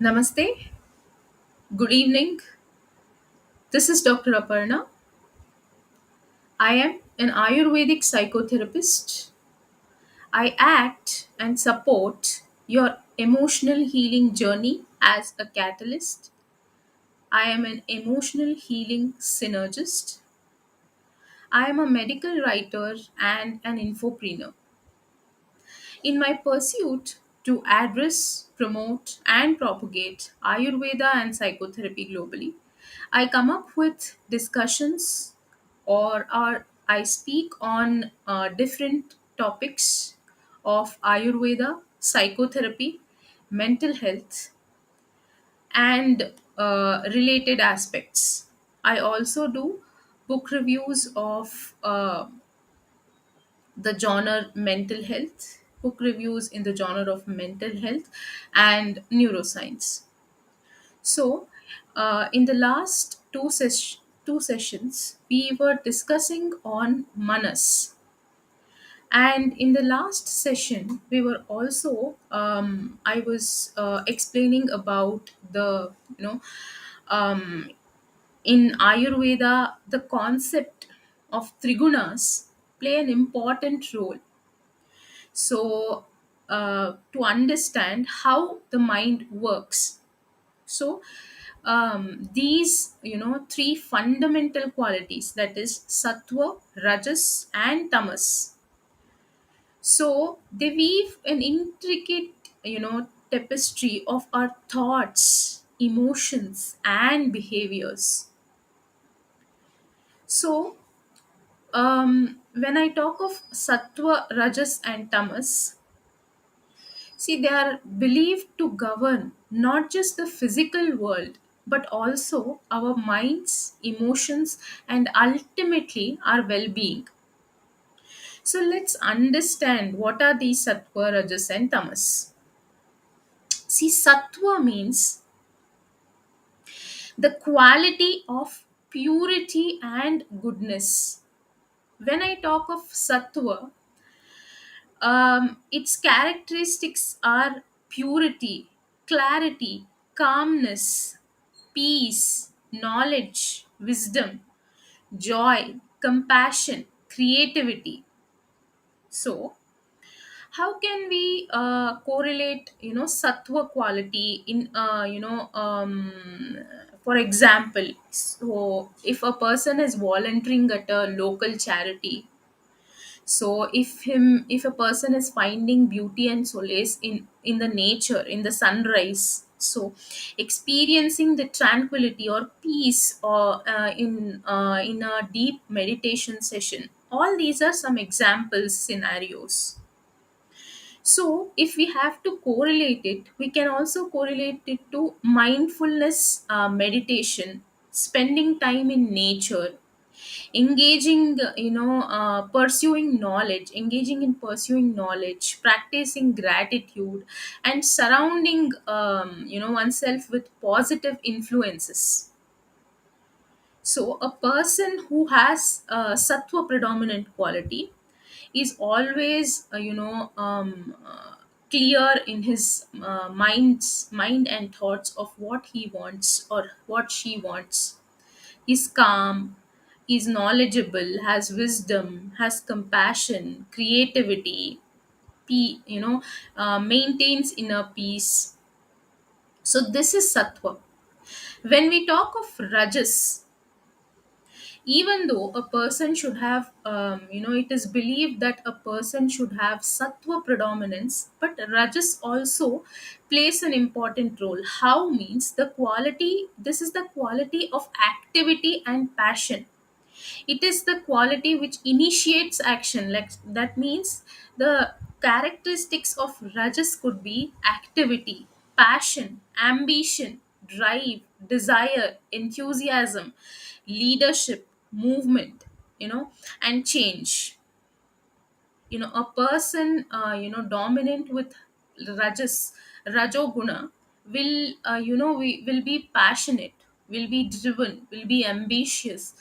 Namaste, good evening. This is Dr. Aparna. I am an Ayurvedic psychotherapist. I act and support your emotional healing journey as a catalyst. I am an emotional healing synergist. I am a medical writer and an infopreneur. In my pursuit to address, promote, and propagate Ayurveda and psychotherapy globally, I come up with discussions or I speak on different topics of Ayurveda, psychotherapy, mental health, and related aspects. I also do book reviews of the genre mental health, book reviews in the genre of mental health and neuroscience. So, in the last two sessions, we were discussing on manas, and in the last session, we were also I was explaining about the um, in Ayurveda the concept of trigunas play an important role. So, to understand how the mind works. So, these three fundamental qualities, that is sattva, rajas, and tamas. So they weave an intricate tapestry of our thoughts, emotions, and behaviors. So when I talk of sattva, rajas, and tamas, see, they are believed to govern not just the physical world, but also our minds, emotions, and ultimately our well being. So let's understand what are these sattva, rajas, and tamas. See, sattva means the quality of purity and goodness. When I talk of sattva, its characteristics are purity, clarity, calmness, peace, knowledge, wisdom, joy, compassion, creativity. So, how can we correlate sattva quality in for example, so if a person is volunteering at a local charity, so if a person is finding beauty and solace in the nature, in the sunrise, so experiencing the tranquility or peace or in a deep meditation session, all these are some examples scenarios. So, if we have to correlate it, we can also correlate it to mindfulness meditation, spending time in nature, engaging in pursuing knowledge, practicing gratitude, and surrounding oneself with positive influences. So, a person who has sattva predominant quality is always clear in his mind and thoughts of what he wants or what she wants. He's calm, he's knowledgeable, has wisdom, has compassion, creativity, maintains inner peace. So this is sattva. When we talk of rajas, even though a person should have it is believed that a person should have sattva predominance, but rajas also plays an important role. How means the quality, this is the quality of activity and passion. It is the quality which initiates action, like that means the characteristics of rajas could be activity, passion, ambition, drive, desire, enthusiasm, leadership, movement, and change. A person dominant with rajas, rajoguna, will we will be passionate, will be driven, will be ambitious,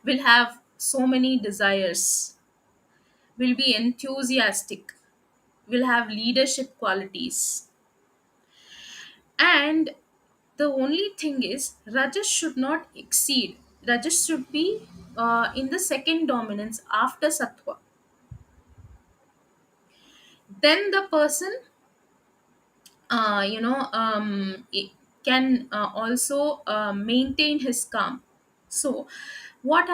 will have so many desires, will be enthusiastic, will have leadership qualities, and The only thing is, Rajas should not exceed. Rajas should be in the second dominance after Sattva. Then the person, it can also maintain his calm. So what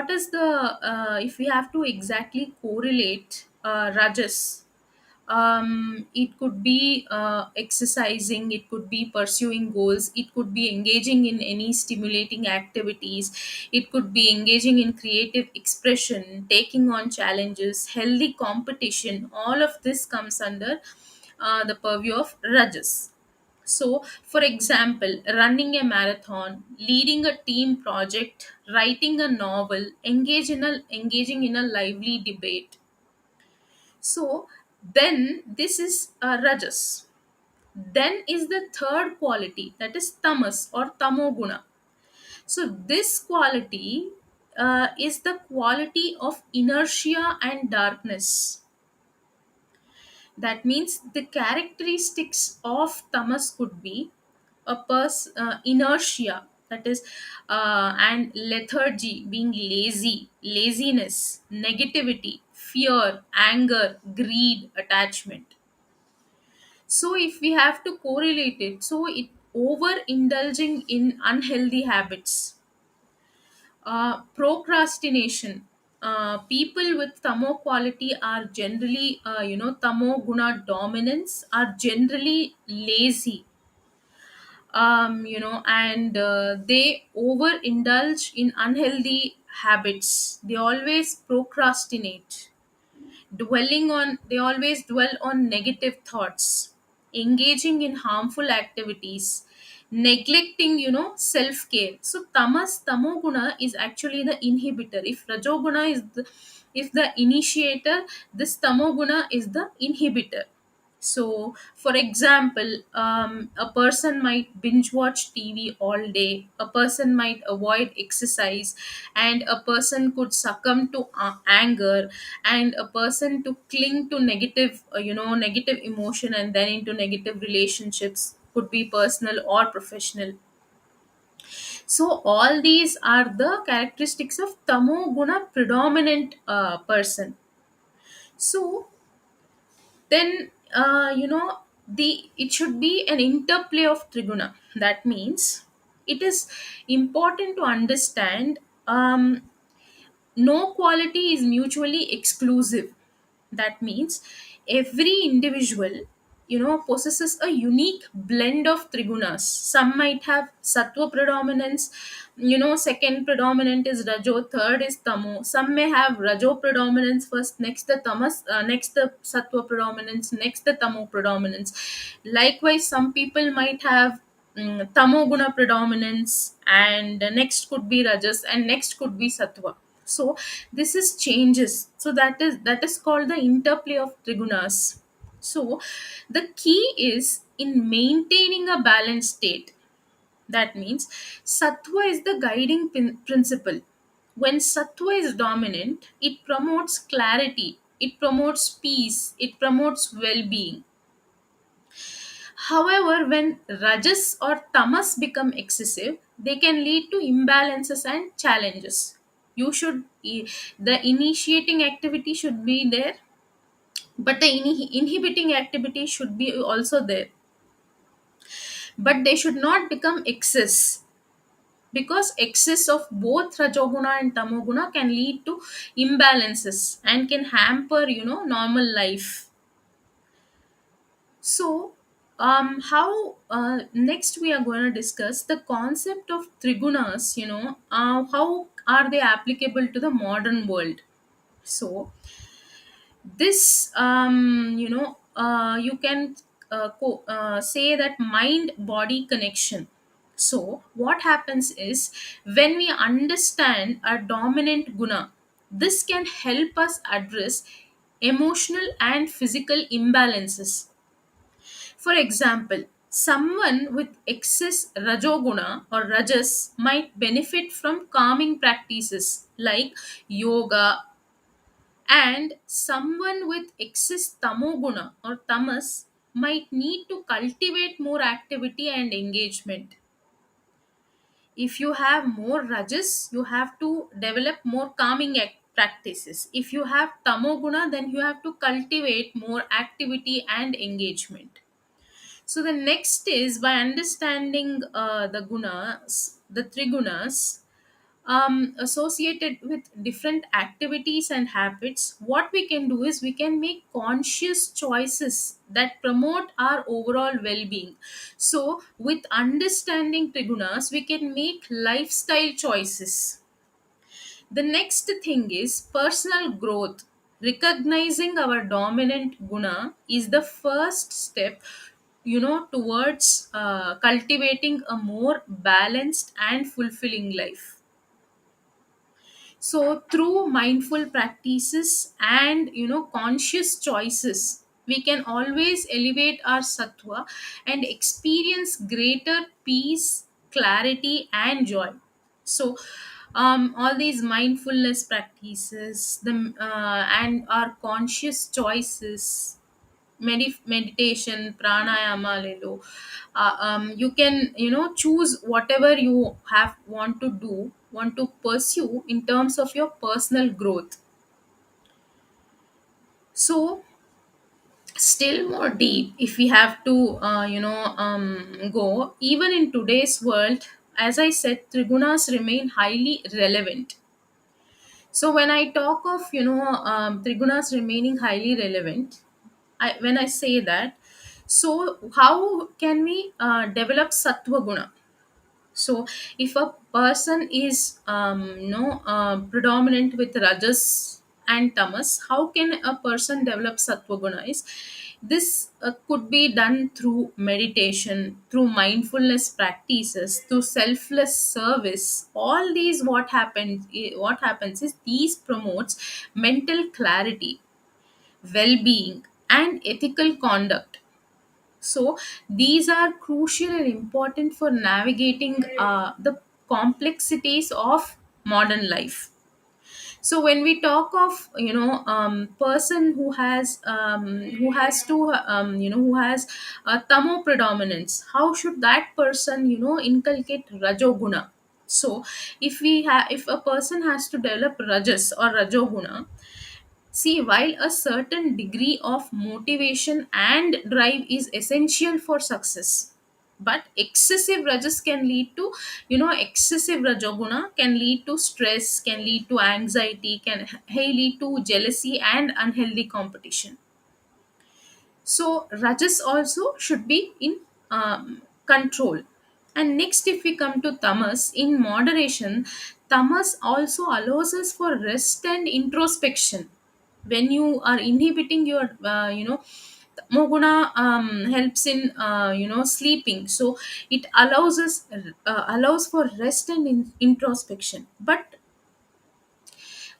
is the, if we have to exactly correlate Rajas, it could be exercising, it could be pursuing goals, it could be engaging in any stimulating activities, it could be engaging in creative expression, taking on challenges, healthy competition. All of this comes under the purview of Rajas. So, for example, running a marathon, leading a team project, writing a novel, engaging in a lively debate. So, then this is Rajas. Then is the third quality, that is Tamas or Tamoguna. So, this quality is the quality of inertia and darkness. That means the characteristics of tamas could be inertia, that is, and lethargy, being lazy, laziness, negativity, fear, anger, greed, attachment. So if we have to correlate it, so it overindulging in unhealthy habits, procrastination. People with tamo quality are generally, tamo guna dominance, are generally lazy, and they overindulge in unhealthy habits. They always procrastinate, they always dwell on negative thoughts, engaging in harmful activities, neglecting, self-care. So tamoguna is actually the inhibitor. If rajoguna is the initiator, this tamoguna is the inhibitor. So, for example, a person might binge watch TV all day, a person might avoid exercise, and a person could succumb to anger, and a person to cling to negative, negative emotion, and then into negative relationships, could be personal or professional. So, all these are the characteristics of tamo guna predominant person. So, then the it should be an interplay of triguna. That means it is important to understand, no quality is mutually exclusive. That means every individual, possesses a unique blend of trigunas. Some might have sattva predominance, second predominant is rajo, third is tamo. Some may have rajo predominance first, next the tamas, next the sattva predominance, next the tamo predominance. Likewise, some people might have tamo guna predominance, and next could be rajas, and next could be sattva. So this is changes. So that is called the interplay of trigunas. So the key is in maintaining a balanced state. That means sattva is the guiding principle. When sattva is dominant, it promotes clarity, it promotes peace, it promotes well-being. However, when rajas or tamas become excessive, they can lead to imbalances and challenges. You should, the initiating activity should be there, but the inhibiting activity should be also there. But they should not become excess, because excess of both rajoguna and tamoguna can lead to imbalances and can hamper, normal life. So, how next we are going to discuss the concept of trigunas. How are they applicable to the modern world? So, this, you can say that mind body connection. So, what happens is, when we understand a dominant guna, this can help us address emotional and physical imbalances. For example, someone with excess rajoguna or rajas might benefit from calming practices like yoga, and someone with excess tamoguna or tamas might need to cultivate more activity and engagement. If you have more rajas, you have to develop more calming practices. If you have tamoguna, then you have to cultivate more activity and engagement. So the next is, by understanding the gunas, the trigunas, associated with different activities and habits, what we can do is we can make conscious choices that promote our overall well-being. So with understanding trigunas, we can make lifestyle choices. The next thing is personal growth. Recognizing our dominant guna is the first step, towards cultivating a more balanced and fulfilling life. So through mindful practices and conscious choices, we can always elevate our sattva and experience greater peace, clarity, and joy. So all these mindfulness practices, and our conscious choices, meditation, pranayama, lelo, you can choose whatever you have want to pursue in terms of your personal growth. So still more deep, if we have to go, even in today's world, as I said, trigunas remain highly relevant. So when I talk of trigunas remaining highly relevant, when I say that, so how can we develop sattva guna? So if a person is predominant with rajas and tamas, how can a person develop sattva guna? Is this could be done through meditation, through mindfulness practices, through selfless service. All these, what happens is these promotes mental clarity, well-being, and ethical conduct. So these are crucial and important for navigating the complexities of modern life. So when we talk of person who has to who has tamo predominance, how should that person inculcate rajoguna? So if a person has to develop rajas or rajoguna, see, while a certain degree of motivation and drive is essential for success, but excessive rajas can lead to, excessive rajoguna can lead to stress, can lead to anxiety, can lead to jealousy and unhealthy competition. So rajas also should be in control. And next, if we come to tamas, in moderation, tamas also allows us for rest and introspection. When you are inhibiting your moguna helps in sleeping, so it allows for rest and introspection. But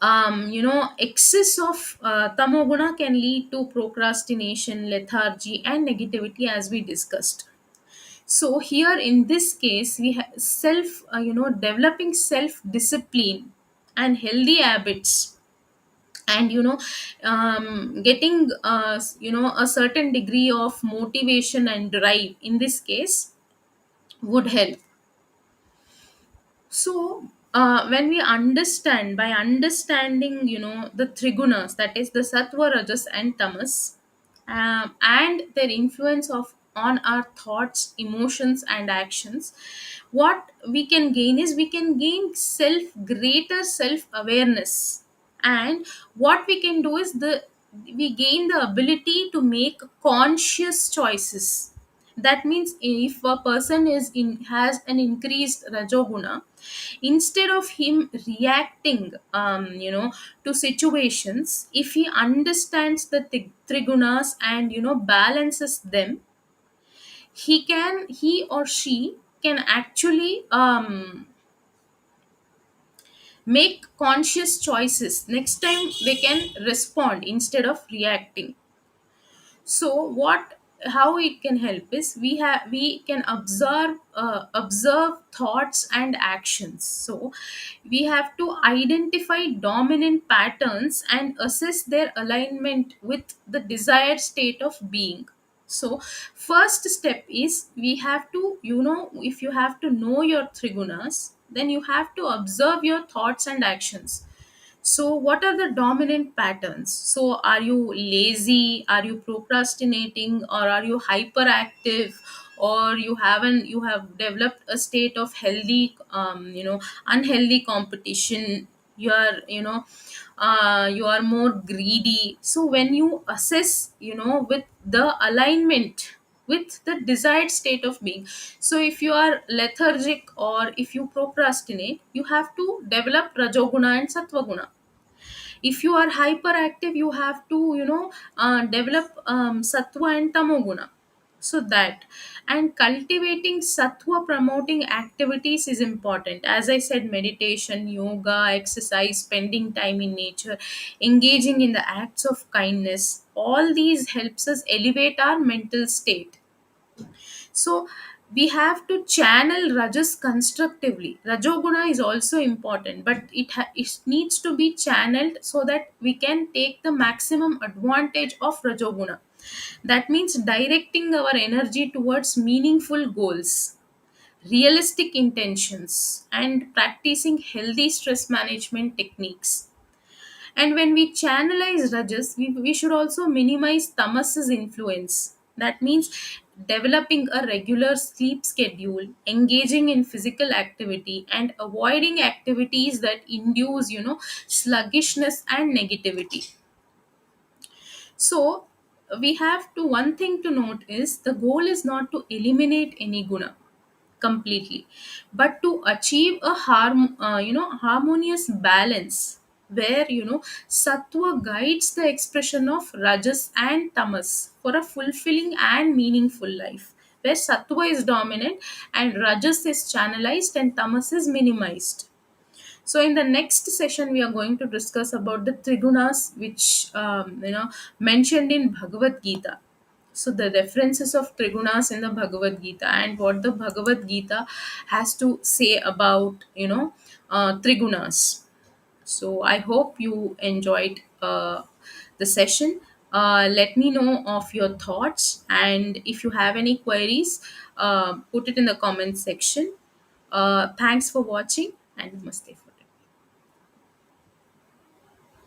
excess of tamoguna can lead to procrastination, lethargy, and negativity, as we discussed. So here in this case, we have self developing self discipline and healthy habits, and getting a certain degree of motivation and drive in this case would help. So when we understand, by understanding the trigunas, that is the sattva, rajas, and tamas, and their influence of on our thoughts, emotions, and actions, what we can gain is we can gain greater self awareness. And what we can do is we gain the ability to make conscious choices. That means if a person has an increased rajoguna, instead of him reacting to situations, if he understands the trigunas and balances them, he or she can actually make conscious choices. Next time they can respond instead of reacting. So what, how it can help is we can observe thoughts and actions. So we have to identify dominant patterns and assess their alignment with the desired state of being. So first step is, we have to, if you have to know your trigunas, then you have to observe your thoughts and actions. So what are the dominant patterns? So are you lazy, are you procrastinating, or are you hyperactive, or you have developed a state of healthy, unhealthy competition? You are, you are more greedy. So when you assess, with the alignment with the desired state of being, so if you are lethargic or if you procrastinate, you have to develop rajoguna and sattva. If you are hyperactive, you have to, develop sattva and tamoguna. So that, and cultivating sattva promoting activities is important. As I said, meditation, yoga, exercise, spending time in nature, engaging in the acts of kindness, all these helps us elevate our mental state. So we have to channel rajas constructively. Rajoguna is also important, but it needs to be channeled so that we can take the maximum advantage of rajoguna. That means directing our energy towards meaningful goals, realistic intentions, and practicing healthy stress management techniques. And when we channelize Rajas, we should also minimize Tamas's influence. That means developing a regular sleep schedule, engaging in physical activity, and avoiding activities that induce, sluggishness and negativity. So we have to, one thing to note is, the goal is not to eliminate any guna completely, but to achieve a harmonious balance where, sattva guides the expression of rajas and tamas for a fulfilling and meaningful life, where sattva is dominant and rajas is channelized and tamas is minimized. So in the next session, we are going to discuss about the trigunas, which, mentioned in Bhagavad Gita. So the references of trigunas in the Bhagavad Gita, and what the Bhagavad Gita has to say about, trigunas. So I hope you enjoyed the session. Let me know of your thoughts, and if you have any queries, put it in the comment section. Thanks for watching, and namaste.